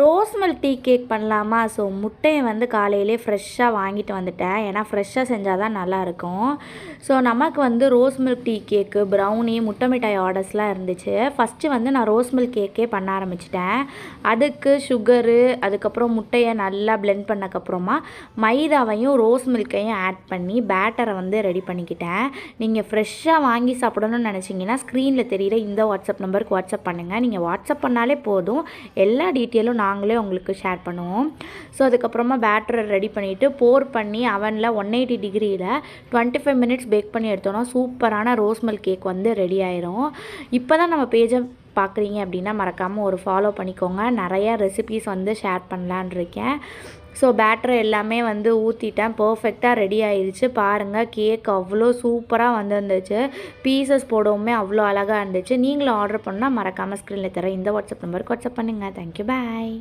Rose milk tea cake பண்ணலாமா? So முட்டையை வந்து காலையிலே ஃப்ரெஷ்ஷாக வாங்கிட்டு வந்துட்டேன். ஏன்னா ஃப்ரெஷ்ஷாக செஞ்சால் தான் நல்லாயிருக்கும். ஸோ நமக்கு வந்து ரோஸ் மில்க் டீ கேக்கு, ப்ரௌனி, முட்டை மிட்டாய் ஆர்டர்ஸ்லாம் இருந்துச்சு. ஃபஸ்ட்டு வந்து நான் ரோஸ் மில்க் கேக்கே பண்ண ஆரம்பிச்சிட்டேன். அதுக்கு சுகரு, அதுக்கப்புறம் முட்டையை நல்லா பிளெண்ட் பண்ணக்கப்புறமா மைதாவையும் ரோஸ் மில்க்கையும் ஆட் பண்ணி பேட்டரை வந்து ரெடி பண்ணிக்கிட்டேன். நீங்கள் ஃப்ரெஷ்ஷாக வாங்கி சாப்பிடணும்னு நினச்சிங்கன்னா ஸ்க்ரீனில் தெரிகிற இந்த வாட்ஸ்அப் நம்பருக்கு வாட்ஸ்அப் பண்ணுங்கள். நீங்கள் வாட்ஸ்அப் பண்ணாலே போதும், எல்லா டீட்டெயிலும் நாங்களே உங்களுக்கு ஷேர் பண்ணுவோம். ஸோ அதுக்கப்புறமா பேட்டரை ரெடி பண்ணிவிட்டு போர் பண்ணி அவனில் 180 டிகிரியில் 25 மினிட்ஸ் பேக் பண்ணி எடுத்தோன்னா சூப்பரான ரோஸ் மில்க் கேக் வந்து ரெடி ஆயிரும். இப்போ தான் நம்ம பேஜை பார்க்குறீங்க அப்படின்னா மறக்காமல் ஒரு ஃபாலோ பண்ணிக்கோங்க. நிறையா ரெசிபீஸ் வந்து ஷேர் பண்ணலான் இருக்கேன். ஸோ பேட்டரை எல்லாமே வந்து ஊற்றிட்டேன். பர்ஃபெக்டாக ரெடி ஆயிடுச்சு. பாருங்கள், கேக் அவ்வளோ சூப்பராக வந்துருந்துச்சு. பீசஸ் போடவுமே அவ்வளோ அழகாக இருந்துச்சு. நீங்களும் ஆர்டர் பண்ணால் மறக்காமல் ஸ்க்ரீனில் தர இந்த வாட்ஸ்அப் நம்பருக்கு வாட்ஸ்அப் பண்ணுங்கள். தேங்க்யூ, பாய்.